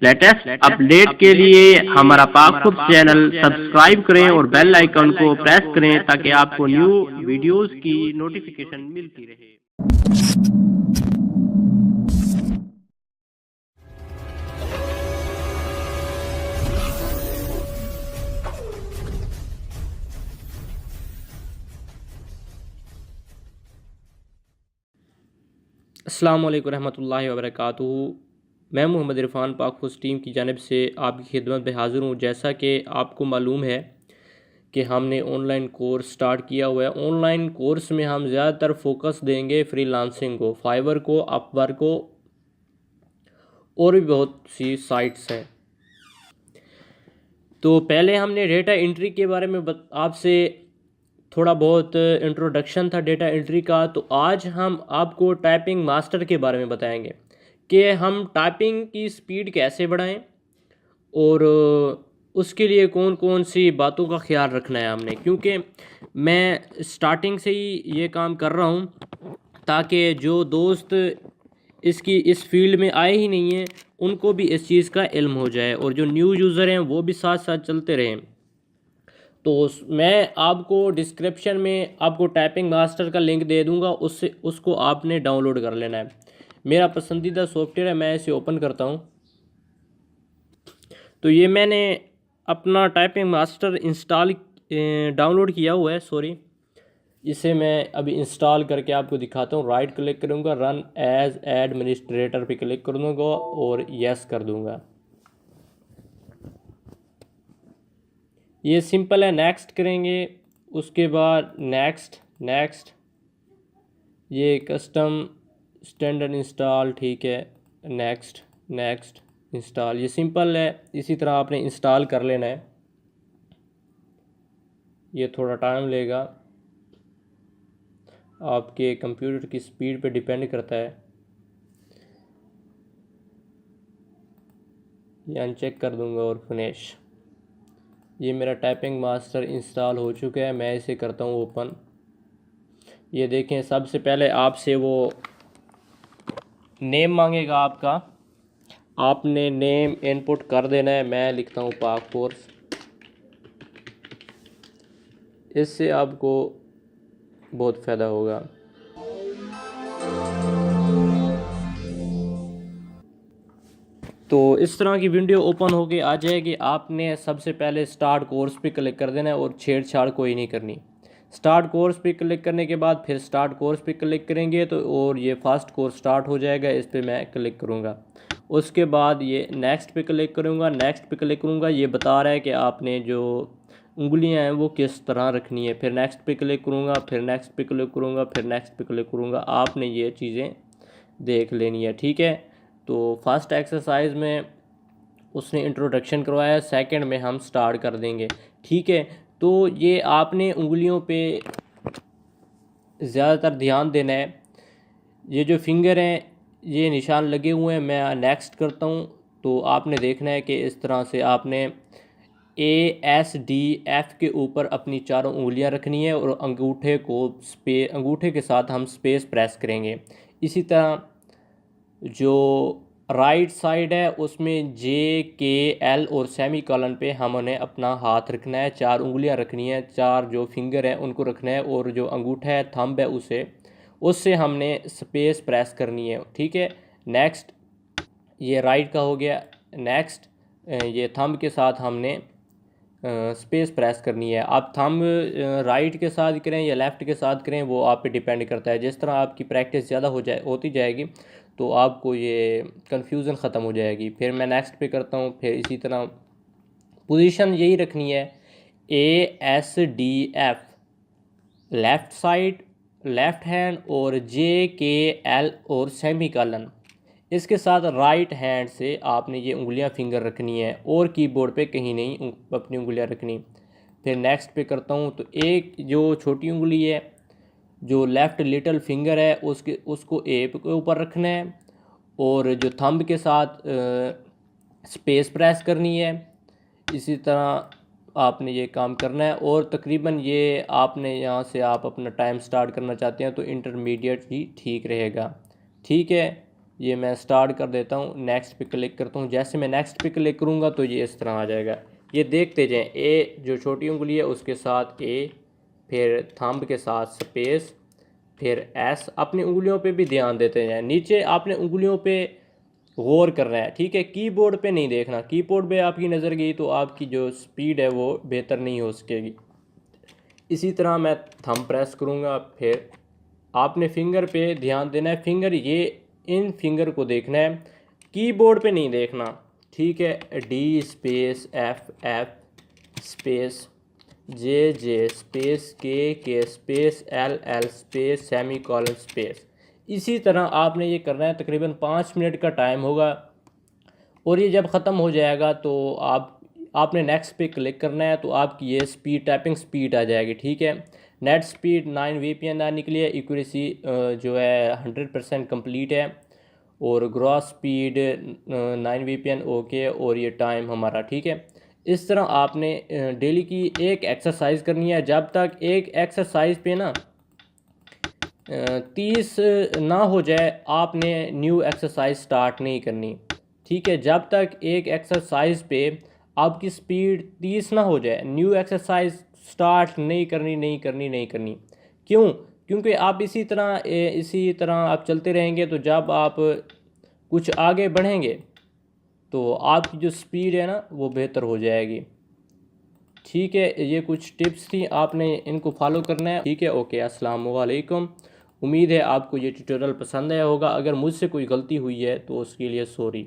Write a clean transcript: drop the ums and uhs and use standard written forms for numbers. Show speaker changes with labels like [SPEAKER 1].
[SPEAKER 1] Latest update के लिए हमारा पाकपुर चैनल सब्सक्राइब करें और बेल आइकन को प्रेस करें ताकि आपको न्यू वीडियोस की नोटिफिकेशन मिलती रहे।
[SPEAKER 2] अस्सलाम वालेकुम रहमतुल्लाहि व बरकातुहू। मैं मोहम्मद इरफान पाकफुस टीम की जानिब से आपकी खिदमत में हाज़िर हूँ। जैसा कि आपको मालूम है कि हमने ऑनलाइन कोर्स स्टार्ट किया हुआ है। ऑनलाइन कोर्स में हम ज़्यादातर फोकस देंगे फ्रीलांसिंग को, फाइवर को, अपवर्क को और भी बहुत सी साइट्स हैं। तो पहले हमने डेटा एंट्री के बारे में आपसे थोड़ा बहुत इंट्रोडक्शन था डेटा एंट्री का। तो आज हम आपको टाइपिंग मास्टर के बारे में बताएंगे कि हम टाइपिंग की स्पीड कैसे बढ़ाएं और उसके लिए कौन कौन सी बातों का ख्याल रखना है हमने, क्योंकि मैं स्टार्टिंग से ही ये काम कर रहा हूँ ताकि जो दोस्त इस फील्ड में आए ही नहीं हैं उनको भी इस चीज़ का इल्म हो जाए और जो न्यू यूज़र हैं वो भी साथ साथ चलते रहें। तो मैं आपको डिस्क्रिप्शन में आपको टाइपिंग मास्टर का लिंक दे दूंगा, उसको आपने डाउनलोड कर लेना है। मेरा पसंदीदा सॉफ्टवेयर है, मैं इसे ओपन करता हूं। तो ये मैंने अपना टाइपिंग मास्टर डाउनलोड किया हुआ है। सॉरी, इसे मैं अभी इंस्टॉल करके आपको दिखाता हूँ। राइट क्लिक करूँगा, रन एज एडमिनिस्ट्रेटर पे क्लिक कर दूँगा और यस कर दूँगा। ये सिंपल है। नेक्स्ट करेंगे, उसके बाद नेक्स्ट ये कस्टम स्टैंडर्ड इंस्टॉल, ठीक है। नेक्स्ट इंस्टॉल, ये सिंपल है। इसी तरह आपने इंस्टॉल कर लेना है। ये थोड़ा टाइम लेगा, आपके कंप्यूटर की स्पीड पे डिपेंड करता है। ये अनचेक कर दूंगा और फिनिश। ये मेरा टाइपिंग मास्टर इंस्टॉल हो चुका है। मैं इसे करता हूँ ओपन। ये देखें, सबसे पहले आपसे वो नेम मांगेगा आपका, आपने नेम इनपुट कर देना है। मैं लिखता हूँ पाक कोर्स। इससे आपको बहुत फ़ायदा होगा। तो इस तरह की विंडो ओपन होके आ जाएगी। आपने सबसे पहले स्टार्ट कोर्स पे क्लिक कर देना है और छेड़छाड़ कोई नहीं करनी। स्टार्ट कोर्स पे क्लिक करने के बाद फिर स्टार्ट कोर्स पे क्लिक करेंगे तो और ये फर्स्ट कोर्स स्टार्ट हो जाएगा। इस पर मैं क्लिक करूँगा। उसके बाद ये नेक्स्ट पे क्लिक करूँगा। नेक्स्ट पे क्लिक करूँगा, ये बता रहा है कि आपने जो उंगलियां हैं वो किस तरह रखनी है। फिर नेक्स्ट पे क्लिक करूँगा, फिर नेक्स्ट पे क्लिक करूँगा, फिर नेक्स्ट पे क्लिक करूँगा। आपने ये चीज़ें देख लेनी है, ठीक है। तो फर्स्ट एक्सरसाइज में उसने इंट्रोडक्शन करवाया, सेकंड में हम स्टार्ट कर देंगे, ठीक है। तो ये आपने उंगलियों पे ज़्यादातर ध्यान देना है। ये जो फिंगर हैं ये निशान लगे हुए हैं। मैं नेक्स्ट करता हूँ तो आपने देखना है कि इस तरह से आपने ASDF के ऊपर अपनी चारों उंगलियां रखनी है और अंगूठे के साथ हम स्पेस प्रेस करेंगे। इसी तरह जो राइट साइड है उसमें JKL और सेमी कॉलन पे हमने अपना हाथ रखना है। चार उंगलियां रखनी है, चार जो फिंगर है उनको रखना है और जो अंगूठा है, थंब है, उससे हमने स्पेस प्रेस करनी है, ठीक है। नेक्स्ट, ये राइट का हो गया। नेक्स्ट, ये थंब के साथ हमने स्पेस प्रेस करनी है। आप थंब राइट के साथ करें या लेफ़्ट के साथ करें वो आप पे डिपेंड करता है। जिस तरह आपकी प्रैक्टिस ज़्यादा होती जाएगी तो आपको ये कन्फ्यूज़न ख़त्म हो जाएगी। फिर मैं नेक्स्ट पे करता हूँ। फिर इसी तरह पोजीशन यही रखनी है, ASDF left side, left hand, और JKL और सेमी कॉलन। इसके साथ राइट हैंड से आपने ये उंगलियां फिंगर रखनी है और कीबोर्ड पे कहीं नहीं अपनी उंगलियां रखनी। फिर नेक्स्ट पे करता हूँ तो एक जो छोटी उंगली है, जो लेफ़्ट लिटिल फिंगर है, उसको ए के ऊपर रखना है और जो थंब के साथ स्पेस प्रेस करनी है। इसी तरह आपने ये काम करना है और तकरीबन ये आपने यहाँ से आप अपना टाइम स्टार्ट करना चाहते हैं तो इंटरमीडिएट ही ठीक रहेगा, ठीक है। ये मैं स्टार्ट कर देता हूँ, नेक्स्ट पे क्लिक करता हूँ। जैसे मैं नेक्स्ट पे क्लिक करूँगा तो ये इस तरह आ जाएगा। ये देखते जाएं, ए जो छोटी उंगली है उसके साथ ए, फिर थंब के साथ स्पेस, फिर एस। अपनी उंगलियों पे भी ध्यान देते जाएं। नीचे आपने उंगलियों पे गौर करना है, ठीक है, कीबोर्ड पे नहीं देखना। कीबोर्ड पे आपकी नज़र गई तो आपकी जो स्पीड है वो बेहतर नहीं हो सकेगी। इसी तरह मैं थंब प्रेस करूँगा, फिर आपने फिंगर पे ध्यान देना है। फिंगर ये इन फिंगर को देखना है, कीबोर्ड पे नहीं देखना, ठीक है। D space F F space J J space K space L L space semicolon space. इसी तरह आपने ये करना है। तकरीबन 5 मिनट का टाइम होगा और ये जब ख़त्म हो जाएगा तो आपने नेक्स्ट पे क्लिक करना है तो आपकी ये स्पीड, टाइपिंग स्पीड आ जाएगी, ठीक है। नेट स्पीड 9 VPN आने के लिए, एक्यूरेसी जो है 100% कंप्लीट है, और ग्रॉस स्पीड 9 VPN ओके, और ये टाइम हमारा ठीक है। इस तरह आपने डेली की एक एक्सरसाइज करनी है। जब तक एक एक्सरसाइज पे ना 30 ना हो जाए आपने न्यू एक्सरसाइज स्टार्ट नहीं करनी, ठीक है। जब तक एक एक्सरसाइज पे आपकी स्पीड 30 ना हो जाए न्यू एक्सरसाइज स्टार्ट नहीं करनी। क्यों? क्योंकि आप इसी तरह आप चलते रहेंगे तो जब आप कुछ आगे बढ़ेंगे तो आपकी जो स्पीड है ना वो बेहतर हो जाएगी, ठीक है। ये कुछ टिप्स थी, आपने इनको फॉलो करना है, ठीक है। ओके, अस्सलाम वालेकुम। उम्मीद है आपको ये ट्यूटोरियल पसंद आया होगा। अगर मुझसे कोई गलती हुई है तो उसके लिए सॉरी।